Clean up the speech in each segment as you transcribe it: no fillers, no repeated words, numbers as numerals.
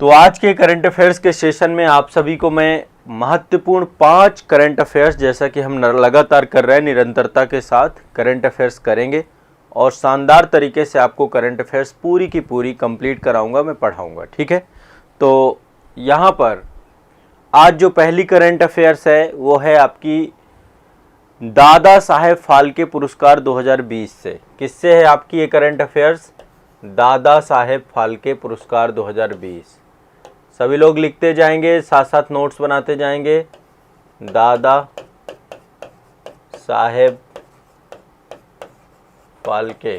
तो आज के करंट अफेयर्स के सेशन में आप सभी को मैं महत्वपूर्ण 5 करंट अफेयर्स, जैसा कि हम लगातार कर रहे हैं, निरंतरता के साथ करंट अफेयर्स करेंगे और शानदार तरीके से आपको करंट अफेयर्स पूरी की पूरी कंप्लीट कराऊंगा, मैं पढ़ाऊंगा। ठीक है, तो यहाँ पर आज जो पहली करंट अफेयर्स है वो है आपकी दादा साहेब फाल्के पुरस्कार 2020 से। किससे है आपकी ये करंट अफेयर्स? दादा साहेब फाल्के पुरस्कार 2020। सभी लोग लिखते जाएंगे, साथ साथ नोट्स बनाते जाएंगे। दादा साहेब फाल्के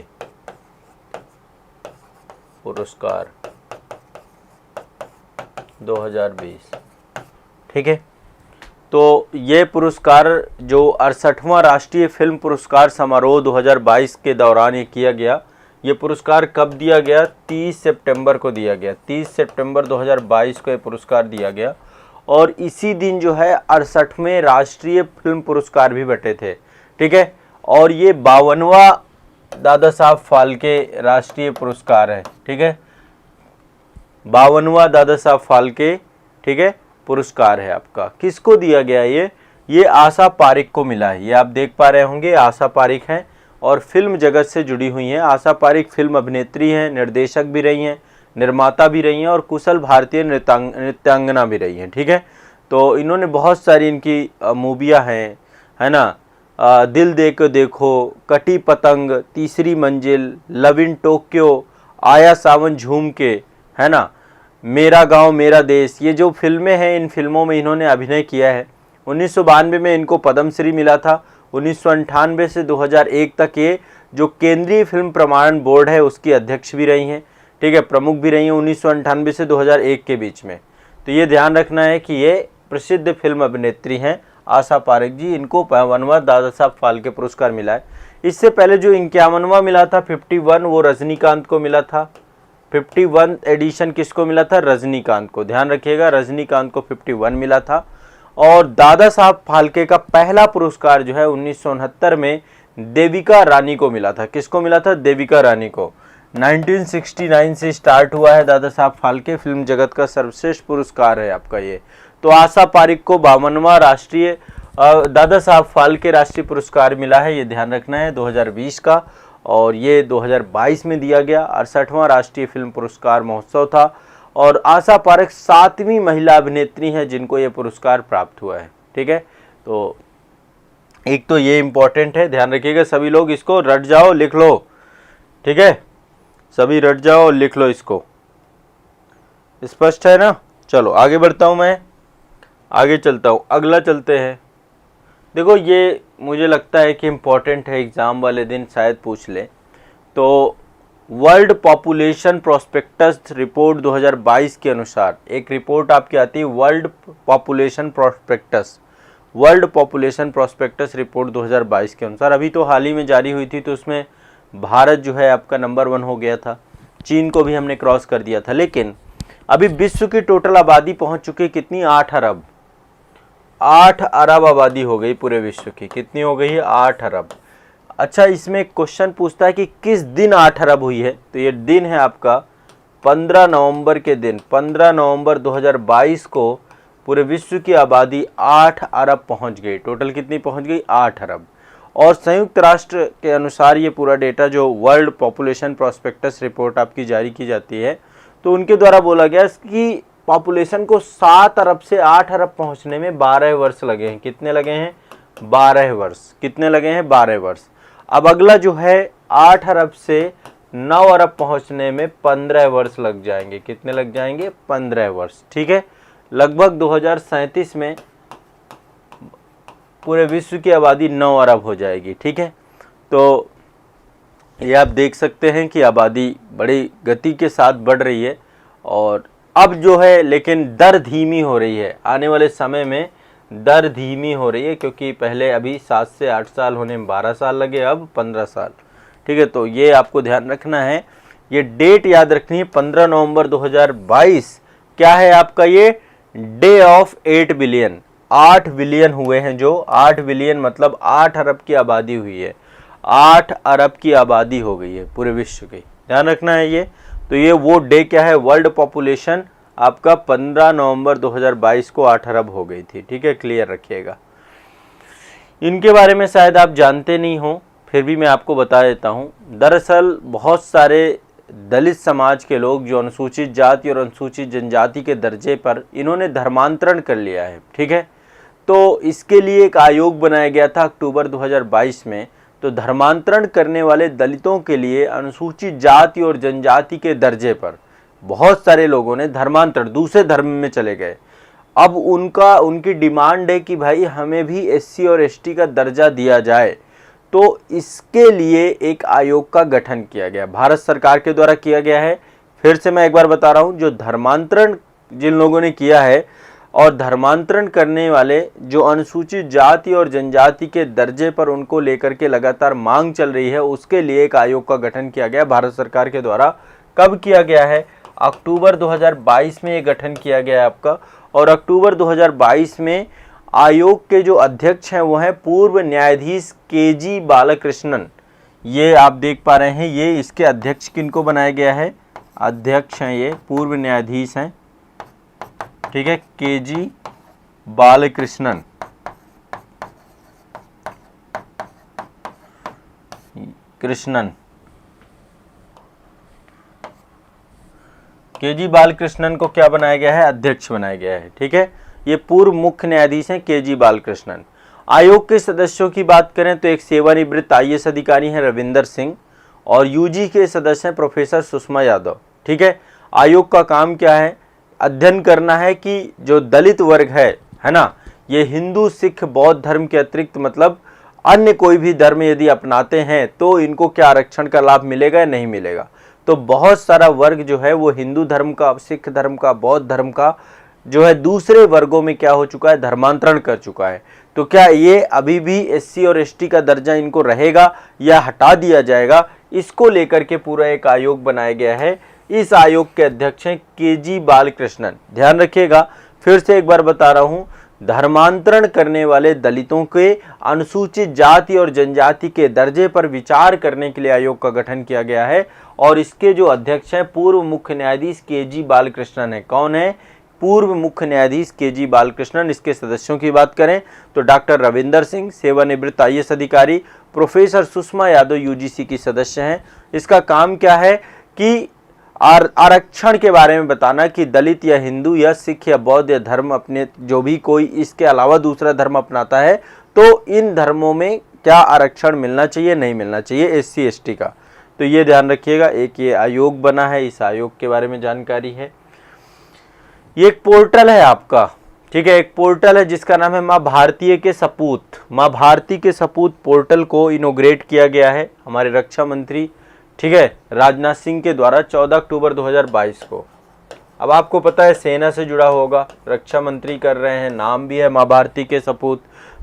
पुरस्कार 2020। ठीक है, तो ये पुरस्कार जो 68वां राष्ट्रीय फिल्म पुरस्कार समारोह 2022 के दौरान ये किया गया। ये पुरस्कार कब दिया गया? 30 सितंबर को दिया गया। 30 सितंबर 2022 को ये पुरस्कार दिया गया और इसी दिन जो है 68वें राष्ट्रीय फिल्म पुरस्कार भी बटे थे। ठीक है, और ये 52वां दादा साहब फाल्के राष्ट्रीय पुरस्कार है। ठीक है, 52वां दादा साहब फाल्के, ठीक है, पुरस्कार है आपका। किसको दिया गया? ये आशा पारिक को मिला है। ये आप देख पा रहे होंगे, आशा पारिक हैं और फिल्म जगत से जुड़ी हुई हैं। आशा पारिक फिल्म अभिनेत्री हैं, निर्देशक भी रही हैं, निर्माता भी रही हैं और कुशल भारतीय नृत्यांगना भी रही हैं। ठीक है, तो इन्होंने बहुत सारी इनकी मूवियाँ हैं, है ना। दिल दे के देखो, कटी पतंग, तीसरी मंजिल, लव इन टोक्यो, आया सावन झूम के, है ना, मेरा गांव मेरा देश, ये जो फिल्में हैं इन फिल्मों में इन्होंने अभिनय किया है। 1992 में इनको पद्मश्री मिला था। 1998 से 2001 तक ये जो केंद्रीय फिल्म प्रमाणन बोर्ड है उसकी अध्यक्ष भी रही हैं। ठीक है, प्रमुख भी रही हैं 1998 से 2001 के बीच में। तो ये ध्यान रखना है कि ये प्रसिद्ध फिल्म अभिनेत्री हैं आशा पारिक जी। इनको 52वां दादा साहब फाल्के पुरस्कार मिला है। इससे पहले जो 51वां मिला था 51, वो रजनीकांत को मिला था। 51 एडिशन किसको मिला था? रजनीकांत को। ध्यान रखिएगा, रजनीकांत को 51 मिला था। और दादा साहब फाल्के का पहला पुरस्कार जो है 1969 में देविका रानी को मिला था। किसको मिला था? देविका रानी को। 1969 से स्टार्ट हुआ है दादा साहब फाल्के, फिल्म जगत का सर्वश्रेष्ठ पुरस्कार है आपका ये। तो आशा पारिक को 52वां राष्ट्रीय दादा साहब फाल्के राष्ट्रीय पुरस्कार मिला है, ये ध्यान रखना है, 2020 का। और ये 2022 में दिया गया। 68वां राष्ट्रीय फिल्म पुरस्कार महोत्सव था और आशा पारिक 7वीं महिला अभिनेत्री हैं जिनको ये पुरस्कार प्राप्त हुआ है। ठीक है, तो एक तो ये इम्पोर्टेंट है, ध्यान रखिएगा सभी लोग, इसको रट जाओ, लिख लो। ठीक है, सभी रट जाओ, लिख लो इसको। स्पष्ट है ना? चलो आगे बढ़ता हूं, मैं आगे चलता हूं, अगला चलते हैं। देखो, ये मुझे लगता है कि इम्पॉर्टेंट है, एग्ज़ाम वाले दिन शायद पूछ ले। तो वर्ल्ड पॉपुलेशन प्रोस्पेक्टस रिपोर्ट 2022 के अनुसार एक रिपोर्ट आपकी आती है, world population prospectus. World population prospectus report 2022 के अनुसार अभी तो हाल ही में जारी हुई थी, तो उसमें भारत जो है आपका नंबर 1 हो गया था। चीन को भी हमने क्रॉस कर दिया था। लेकिन अभी विश्व की टोटल आबादी पहुंच चुकी है कितनी? 8 अरब। 8 अरब आबादी हो गई पूरे विश्व की। कितनी हो गई है? 8 अरब। अच्छा, इसमें एक क्वेश्चन पूछता है कि किस दिन 8 अरब हुई है? तो ये दिन है आपका 15 नवंबर के दिन। 15 नवंबर 2022 को पूरे विश्व की आबादी 8 अरब पहुंच गई। टोटल कितनी पहुंच गई? 8 अरब। और संयुक्त राष्ट्र के अनुसार ये पूरा डेटा जो वर्ल्ड पॉपुलेशन प्रोस्पेक्टस रिपोर्ट आपकी जारी की जाती है, तो उनके द्वारा बोला गया कि पॉपुलेशन को 7 अरब से 8 अरब पहुंचने में 12 वर्ष लगे हैं। कितने लगे हैं? 12 वर्ष। कितने लगे हैं? 12 वर्ष। अब अगला जो है 8 अरब से 9 अरब पहुंचने में 15 वर्ष लग जाएंगे। कितने लग जाएंगे? 15 वर्ष। ठीक है, लगभग 2037 में पूरे विश्व की आबादी 9 अरब हो जाएगी। ठीक है, तो ये आप देख सकते हैं कि आबादी बड़ी गति के साथ बढ़ रही है और अब जो है, लेकिन दर धीमी हो रही है। आने वाले समय में दर धीमी हो रही है, क्योंकि पहले अभी 7 से 8 साल होने में 12 साल लगे, अब 15 साल। ठीक है, तो ये आपको ध्यान रखना है, ये डेट याद रखनी है। 15 नवंबर 2022 क्या है आपका? ये डे ऑफ 8 बिलियन। 8 बिलियन हुए हैं, जो 8 बिलियन मतलब 8 अरब की आबादी हुई है। 8 अरब की आबादी हो गई है पूरे विश्व की, ध्यान रखना है ये। तो ये वो डे क्या है? वर्ल्ड पॉपुलेशन आपका 15 नवंबर 2022 को 8 अरब हो गई थी। ठीक है, क्लियर रखिएगा। इनके बारे में शायद आप जानते नहीं हो, फिर भी मैं आपको बता देता हूँ। दरअसल बहुत सारे दलित समाज के लोग जो अनुसूचित जाति और अनुसूचित जनजाति के दर्जे पर इन्होंने धर्मांतरण कर लिया है। ठीक है, तो इसके लिए एक आयोग बनाया गया था अक्टूबर 2022 में। तो धर्मांतरण करने वाले दलितों के लिए अनुसूचित जाति और जनजाति के दर्जे पर बहुत सारे लोगों ने धर्मांतरण, दूसरे धर्म में चले गए। अब उनकी डिमांड है कि भाई हमें भी एससी और एसटी का दर्जा दिया जाए। तो इसके लिए एक आयोग का गठन किया गया, भारत सरकार के द्वारा किया गया है। फिर से मैं एक बार बता रहा हूँ, जो धर्मांतरण जिन लोगों ने किया है और धर्मांतरण करने वाले जो अनुसूचित जाति और जनजाति के दर्जे पर उनको लेकर के लगातार मांग चल रही है, उसके लिए एक आयोग का गठन किया गया भारत सरकार के द्वारा। कब किया गया है? अक्टूबर 2022 में ये गठन किया गया है आपका। और अक्टूबर 2022 में आयोग के जो अध्यक्ष हैं वो हैं पूर्व न्यायाधीश केजी बालकृष्णन। ये आप देख पा रहे हैं, ये इसके अध्यक्ष किनको बनाया गया है? अध्यक्ष हैं ये पूर्व न्यायाधीश हैं। ठीक है, केजी बालकृष्णन। केजी बालकृष्णन को क्या बनाया गया है? अध्यक्ष बनाया गया है। ठीक है, ये पूर्व मुख्य न्यायाधीश हैं केजी बालकृष्णन। आयोग के सदस्यों की बात करें तो एक सेवानिवृत्त आईएएस अधिकारी हैं रविंदर सिंह, और यूजी के सदस्य हैं प्रोफेसर सुषमा यादव। ठीक है, आयोग का काम क्या है? अध्ययन करना है कि जो दलित वर्ग है ना, ये हिंदू सिख बौद्ध धर्म के अतिरिक्त मतलब अन्य कोई भी धर्म यदि अपनाते हैं तो इनको क्या आरक्षण का लाभ मिलेगा या नहीं मिलेगा। तो बहुत सारा वर्ग जो है वो हिंदू धर्म का, सिख धर्म का, बौद्ध धर्म का जो है दूसरे वर्गों में क्या हो चुका है? धर्मांतरण कर चुका है। तो क्या ये अभी भी एससी और एसटी का दर्जा इनको रहेगा या हटा दिया जाएगा? इसको लेकर के पूरा एक आयोग बनाया गया है। इस आयोग के अध्यक्ष हैं केजी बालकृष्णन। ध्यान रखिएगा, फिर से एक बार बता रहा हूं, धर्मांतरण करने वाले दलितों के अनुसूचित जाति और जनजाति के दर्जे पर विचार करने के लिए आयोग का गठन किया गया है। और इसके जो अध्यक्ष हैं पूर्व मुख्य न्यायाधीश केजी बालकृष्णन है। कौन है? पूर्व मुख्य न्यायाधीश केजी बालकृष्णन। इसके सदस्यों की बात करें तो डॉक्टर रविंदर सिंह सेवानिवृत्त आईएएस अधिकारी, प्रोफेसर सुषमा यादव यूजीसी की सदस्य हैं। इसका काम क्या है कि आरक्षण के बारे में बताना कि दलित या हिंदू या सिख या बौद्ध या धर्म अपने जो भी कोई इसके अलावा दूसरा धर्म अपनाता है तो इन धर्मों में क्या आरक्षण मिलना चाहिए, नहीं मिलना चाहिए एससी एसटी का। तो ये ध्यान रखिएगा। एक ये आयोग बना है, इस आयोग के बारे में जानकारी है। ये एक पोर्टल है आपका। ठीक है, एक पोर्टल है जिसका नाम है माँ भारती के सपूत। माँ भारती के सपूत पोर्टल को इनोग्रेट किया गया है हमारे रक्षा मंत्री, ठीक है, राजनाथ सिंह के द्वारा 14 अक्टूबर 2022 को। अब आपको पता है सेना से जुड़ा होगा, रक्षा मंत्री कर रहे हैं, नाम भी है माँ भारती के सपूत।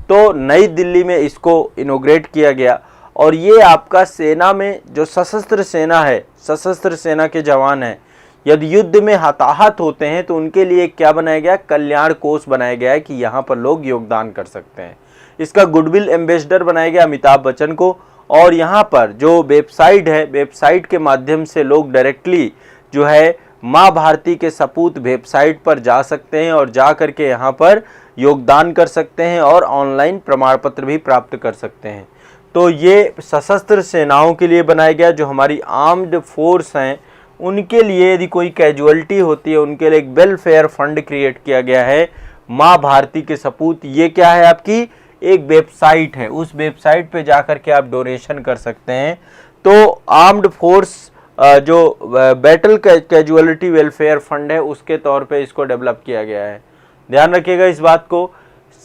तो नई दिल्ली में इसको इनोग्रेट किया गया। और ये आपका सेना में जो सशस्त्र सेना है, सशस्त्र सेना के जवान हैं, यदि युद्ध में हताहत होते हैं तो उनके लिए क्या बनाया गया? कल्याण कोष बनाया गया है कि यहाँ पर लोग योगदान कर सकते हैं। इसका गुडविल एम्बेसडर बनाया गया अमिताभ बच्चन को। और यहाँ पर जो वेबसाइट है, वेबसाइट के माध्यम से लोग डायरेक्टली जो है माँ भारती के सपूत वेबसाइट पर जा सकते हैं और जा करके यहाँ पर योगदान कर सकते हैं और ऑनलाइन प्रमाण पत्र भी प्राप्त कर सकते हैं। तो ये सशस्त्र सेनाओं के लिए बनाया गया, जो हमारी आर्म्ड फोर्स हैं उनके लिए यदि कोई कैजुअलिटी होती है उनके लिए एक वेलफेयर फंड क्रिएट किया गया है माँ भारती के सपूत। ये क्या है? आपकी एक वेबसाइट है, उस वेबसाइट पे जाकर के आप डोनेशन कर सकते हैं। तो आर्म्ड फोर्स जो बैटल कैजुअलिटी वेलफेयर फंड है उसके तौर पे इसको डेवलप किया गया है। ध्यान रखिएगा इस बात को।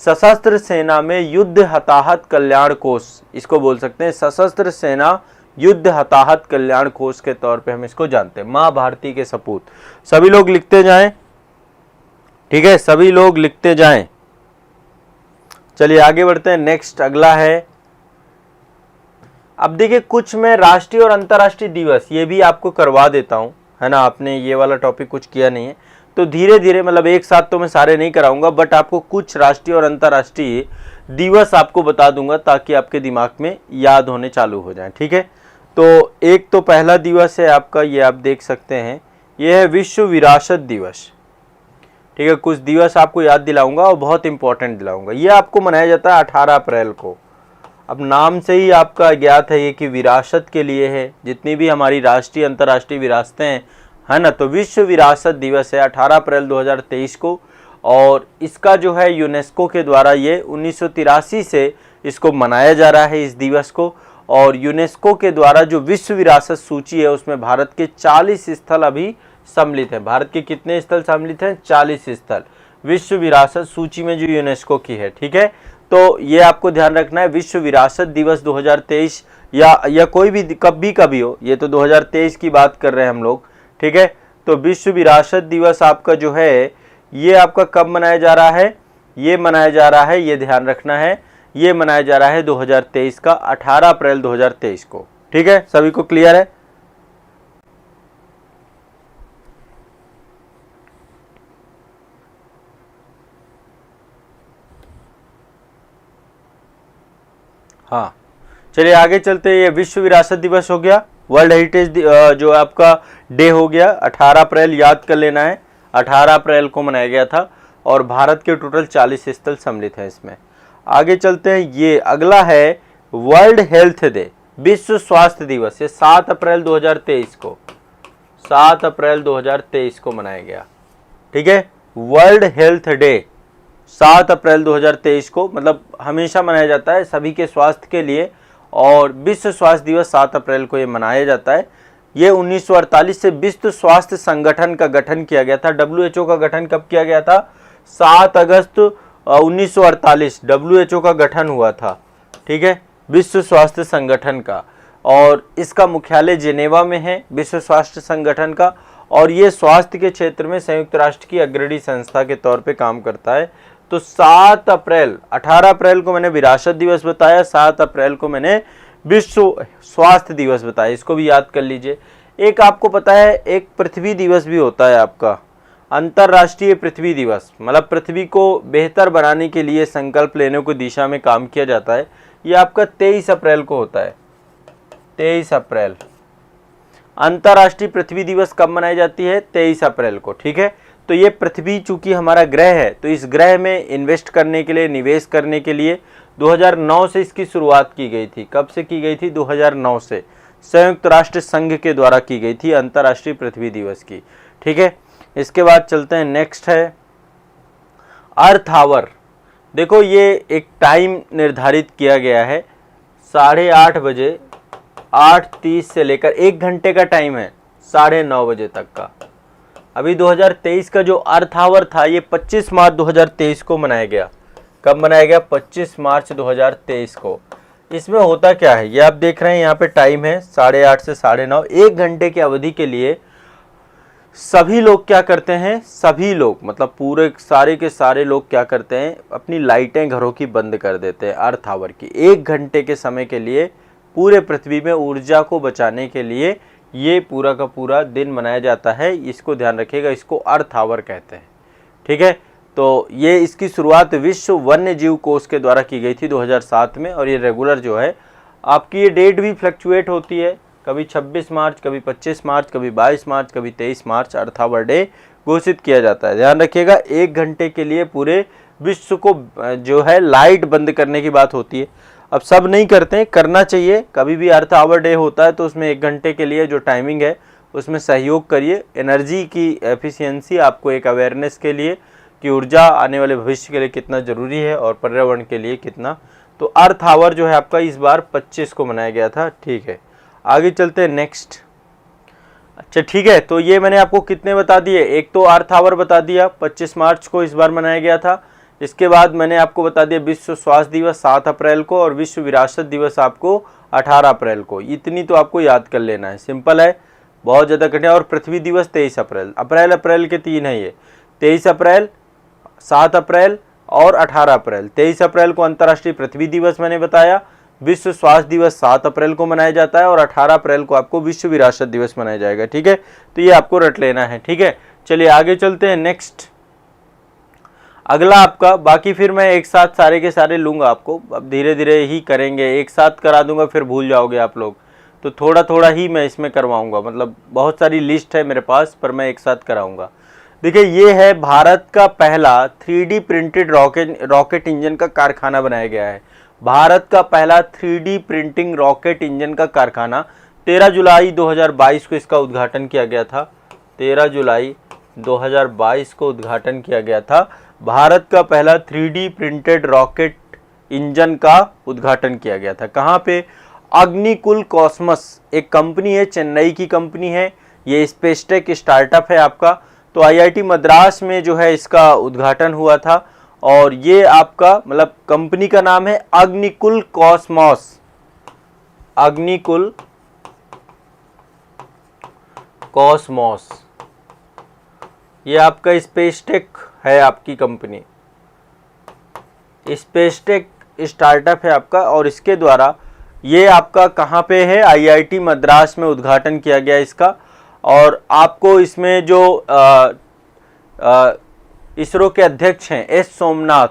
सशस्त्र सेना में युद्ध हताहत कल्याण कोष इसको बोल सकते हैं। सशस्त्र सेना युद्ध हताहत कल्याण कोष के तौर पे हम इसको जानते हैं, माँ भारती के सपूत। सभी लोग लिखते जाएं, ठीक है, सभी लोग लिखते जाएं। चलिए आगे बढ़ते हैं। नेक्स्ट अगला है, अब देखिए कुछ मैं राष्ट्रीय और अंतर्राष्ट्रीय दिवस ये भी आपको करवा देता हूं, है ना। आपने ये वाला टॉपिक कुछ किया नहीं है तो धीरे धीरे, मतलब एक साथ तो मैं सारे नहीं कराऊंगा, बट आपको कुछ राष्ट्रीय और अंतर्राष्ट्रीय दिवस आपको बता दूंगा ताकि आपके दिमाग में याद होने चालू हो जाए। ठीक है, तो एक तो पहला दिवस है आपका, ये आप देख सकते हैं, ये है विश्व विरासत दिवस। ठीक है, कुछ दिवस आपको याद दिलाऊंगा और बहुत इंपॉर्टेंट दिलाऊंगा। ये आपको मनाया जाता है 18 अप्रैल को। अब नाम से ही आपका ज्ञात है ये कि विरासत के लिए है, जितनी भी हमारी राष्ट्रीय अंतर्राष्ट्रीय विरासतें हैं, है ना, तो विश्व विरासत दिवस है 18 अप्रैल 2023 को। और इसका जो है यूनेस्को के द्वारा ये 1983 से इसको मनाया जा रहा है इस दिवस को। और यूनेस्को के द्वारा जो विश्व विरासत सूची है उसमें भारत के 40 स्थल अभी सम्मिलित हैं। भारत के कितने स्थल सम्मिलित हैं? 40 स्थल विश्व विरासत सूची में जो यूनेस्को की है, ठीक है। तो ये आपको ध्यान रखना है, विश्व विरासत दिवस 2023 या कोई भी कभी हो, ये तो 2023 की बात कर रहे हैं हम लोग, ठीक है। तो विश्व विरासत दिवस आपका जो है ये आपका कब मनाया जा रहा है? ये मनाया जा रहा है, ये ध्यान रखना है, ये मनाया जा रहा है 2023 का 18 अप्रैल 2023 को, ठीक है। सभी को क्लियर है? हाँ, चलिए आगे चलते हैं। ये विश्व विरासत दिवस हो गया, वर्ल्ड हेरिटेज जो आपका डे हो गया 18 अप्रैल, याद कर लेना है 18 अप्रैल को मनाया गया था। और भारत के टोटल 40 स्थल सम्मिलित हैं इसमें। आगे चलते हैं, ये अगला है वर्ल्ड हेल्थ डे, विश्व स्वास्थ्य दिवस। ये 7 अप्रैल 2023 को, 7 अप्रैल 2023 को मनाया गया, ठीक है। वर्ल्ड हेल्थ डे 7 अप्रैल 2023 को, मतलब हमेशा मनाया जाता है सभी के स्वास्थ्य के लिए। और विश्व स्वास्थ्य दिवस 7 अप्रैल को ये मनाया जाता है। ये 1948 से विश्व स्वास्थ्य संगठन का गठन किया गया था। WHO का गठन कब किया गया था? 7 अगस्त 1948 WHO का गठन हुआ था, ठीक है, विश्व स्वास्थ्य संगठन का। और इसका मुख्यालय जेनेवा में है विश्व स्वास्थ्य संगठन का। और ये स्वास्थ्य के क्षेत्र में संयुक्त राष्ट्र की अग्रणी संस्था के तौर पे काम करता है। तो 7 अप्रैल, 18 अप्रैल को मैंने विरासत दिवस बताया, 7 अप्रैल को मैंने विश्व स्वास्थ्य दिवस बताया, इसको भी याद कर लीजिए। एक आपको पता है एक पृथ्वी दिवस भी होता है आपका, अंतर्राष्ट्रीय पृथ्वी दिवस, मतलब पृथ्वी को बेहतर बनाने के लिए संकल्प लेने को दिशा में काम किया जाता है। ये आपका 23 अप्रैल को होता है, 23 अप्रैल। अंतर्राष्ट्रीय पृथ्वी दिवस कब मनाई जाती है? 23 अप्रैल को, ठीक है। तो ये पृथ्वी चूंकि हमारा ग्रह है, तो इस ग्रह में इन्वेस्ट करने के लिए, निवेश करने के लिए 2009 से इसकी शुरुआत की गई थी। कब से की गई थी? 2009 से संयुक्त राष्ट्र संघ के द्वारा की गई थी अंतर्राष्ट्रीय पृथ्वी दिवस की, ठीक है। इसके बाद चलते हैं, नेक्स्ट है अर्थ आवर। देखो ये एक टाइम निर्धारित किया गया है, 8:30 बजे, 8:30 से लेकर 1 घंटे का टाइम है 9:30 बजे तक का। अभी 2023 का जो अर्थ आवर था ये 25 मार्च 2023 को मनाया गया। कब मनाया गया? 25 मार्च 2023 को। इसमें होता क्या है, ये आप देख रहे हैं यहाँ पे टाइम है 8:30 से 9:30, 1 घंटे की अवधि के लिए सभी लोग क्या करते हैं, सभी लोग मतलब पूरे सारे के सारे लोग क्या करते हैं, अपनी लाइटें घरों की बंद कर देते हैं अर्थ आवर की। 1 घंटे के समय के लिए पूरे पृथ्वी में ऊर्जा को बचाने के लिए ये पूरा का पूरा दिन मनाया जाता है। इसको ध्यान रखिएगा, इसको अर्थ आवर कहते हैं, ठीक है। तो ये इसकी शुरुआत विश्व वन्य जीव कोष के द्वारा की गई थी 2007 में। और ये रेगुलर जो है आपकी, ये डेट भी फ्लक्चुएट होती है, कभी 26 मार्च, कभी 25 मार्च, कभी 22 मार्च, कभी 23 मार्च अर्थ आवर डे घोषित किया जाता है। ध्यान रखिएगा, 1 घंटे के लिए पूरे विश्व को जो है लाइट बंद करने की बात होती है। अब सब नहीं करते हैं, करना चाहिए। कभी भी अर्थ आवर डे होता है तो उसमें 1 घंटे के लिए जो टाइमिंग है उसमें सहयोग करिए। एनर्जी की एफिशिएंसी आपको एक अवेयरनेस के लिए कि ऊर्जा आने वाले भविष्य के लिए कितना ज़रूरी है और पर्यावरण के लिए कितना। तो अर्थ आवर जो है आपका इस बार 25 को मनाया गया था, ठीक है। आगे चलते हैं, नेक्स्ट। अच्छा ठीक है, तो ये मैंने आपको कितने बता दिए, एक तो अर्थ आवर बता दिया 25 मार्च को इस बार मनाया गया था। इसके बाद मैंने आपको बता दिया विश्व स्वास्थ्य दिवस 7 अप्रैल को और विश्व विरासत दिवस आपको 18 अप्रैल को। इतनी तो आपको याद कर लेना है, सिंपल है, बहुत ज़्यादा कठिन। और पृथ्वी दिवस 23 अप्रैल, अप्रैल के 3 है ये, 23 अप्रैल, 7 अप्रैल और 18 अप्रैल। 23 अप्रैल को अंतर्राष्ट्रीय पृथ्वी दिवस मैंने बताया, विश्व स्वास्थ्य दिवस 7 अप्रैल को मनाया जाता है और 18 अप्रैल को आपको विश्व विरासत दिवस मनाया जाएगा, ठीक है। तो ये आपको रट लेना है, ठीक है। चलिए आगे चलते हैं, नेक्स्ट अगला आपका। बाकी फिर मैं एक साथ सारे के सारे लूँगा आपको, अब धीरे धीरे ही करेंगे, एक साथ करा दूंगा फिर भूल जाओगे आप लोग, तो थोड़ा थोड़ा ही मैं इसमें करवाऊँगा। मतलब बहुत सारी लिस्ट है मेरे पास पर मैं एक साथ कराऊँगा। देखिए ये है भारत का पहला 3D प्रिंटेड रॉकेट इंजन का कारखाना बनाया गया है। भारत का पहला 3D प्रिंटिंग रॉकेट इंजन का कारखाना 13 जुलाई 2022 को इसका उद्घाटन किया गया था। 13 जुलाई 2022 को उद्घाटन किया गया था। भारत का पहला 3D प्रिंटेड रॉकेट इंजन का उद्घाटन किया गया था। कहाँ पे? अग्निकुल कॉस्मस एक कंपनी है, चेन्नई की कंपनी है। ये स्पेसटेक स्टार्टअप है आपका। तो आईआईटी मद्रास में जो है इसका उद्घाटन हुआ था और ये आपका मतलब कंपनी का नाम है अग्निकुल कॉस्मॉस। अग्निकुल कॉस्मॉस ये आपका स्पेसटेक है, आपकी कंपनी स्पेसटेक स्टार्टअप है आपका। और इसके द्वारा ये आपका कहाँ पे है? आईआईटी मद्रास में उद्घाटन किया गया इसका। और आपको इसमें जो इसरो के अध्यक्ष हैं एस सोमनाथ,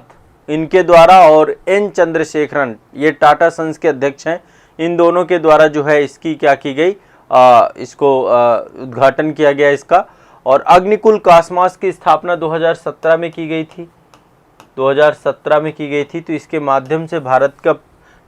इनके द्वारा, और एन चंद्रशेखरन ये टाटा सन्स के अध्यक्ष हैं, इन दोनों के द्वारा जो है इसकी क्या की गई, इसको उद्घाटन किया गया इसका। और अग्निकुल कॉस्मॉस की स्थापना 2017 में की गई थी। 2017 में की गई थी। तो इसके माध्यम से भारत का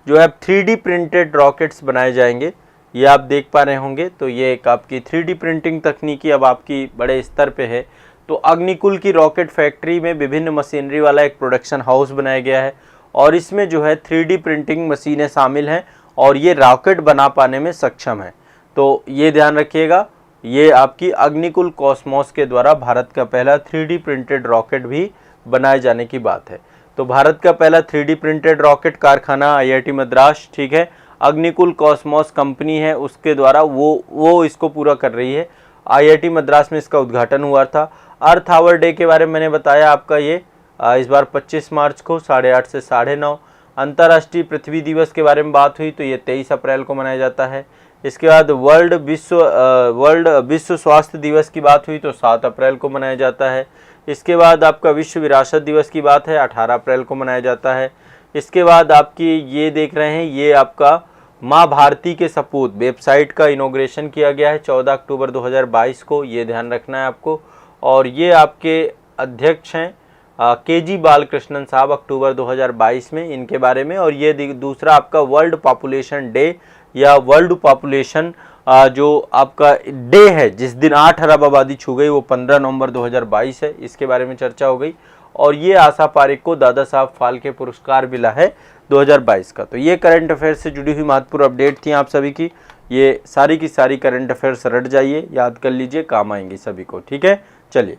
जो है 3D प्रिंटेड रॉकेट्स बनाए जाएंगे, ये आप देख पा रहे होंगे। तो ये एक आपकी 3D प्रिंटिंग तकनीकी अब आपकी बड़े स्तर पे है। तो अग्निकुल की रॉकेट फैक्ट्री में विभिन्न मशीनरी वाला एक प्रोडक्शन हाउस बनाया गया है और इसमें जो है 3D प्रिंटिंग मशीनें शामिल हैं और ये रॉकेट बना पाने में सक्षम है। तो ये ध्यान रखिएगा, ये आपकी अग्निकुल कॉस्मॉस के द्वारा भारत का पहला 3D प्रिंटेड रॉकेट भी बनाए जाने की बात है। तो भारत का पहला 3D प्रिंटेड रॉकेट कारखाना आईआईटी मद्रास, ठीक है, अग्निकुल कॉस्मॉस कंपनी है, उसके द्वारा वो इसको पूरा कर रही है। आईआईटी मद्रास में इसका उद्घाटन हुआ था। अर्थ आवर डे के बारे में मैंने बताया आपका, ये इस बार 25 मार्च को 8:30 से 9:30। अंतर्राष्ट्रीय पृथ्वी दिवस के बारे में बात हुई तो ये 23 अप्रैल को मनाया जाता है। इसके बाद वर्ल्ड विश्व स्वास्थ्य दिवस की बात हुई तो 7 अप्रैल को मनाया जाता है। इसके बाद आपका विश्व विरासत दिवस की बात है, 18 अप्रैल को मनाया जाता है। इसके बाद आपकी ये देख रहे हैं, ये आपका माँ भारती के सपूत वेबसाइट का इनॉग्रेशन किया गया है 14 अक्टूबर 2022 को, ये ध्यान रखना है आपको। और ये आपके अध्यक्ष हैं केजी बालकृष्णन साहब, अक्टूबर 2022 में इनके बारे में। और ये दूसरा आपका वर्ल्ड पॉपुलेशन डे या वर्ल्ड पॉपुलेशन जो आपका डे है जिस दिन 8 अरब आबादी छू गई, वो 15 नवंबर 2022 है, इसके बारे में चर्चा हो गई। और ये आशा पारिक को दादा साहब फाल्के पुरस्कार मिला है 2022 का। तो ये करंट अफेयर्स से जुड़ी हुई महत्वपूर्ण अपडेट थी आप सभी की। ये सारी की सारी करंट अफेयर्स रट जाइए, याद कर लीजिए, काम आएंगी सभी को, ठीक है। चलिए।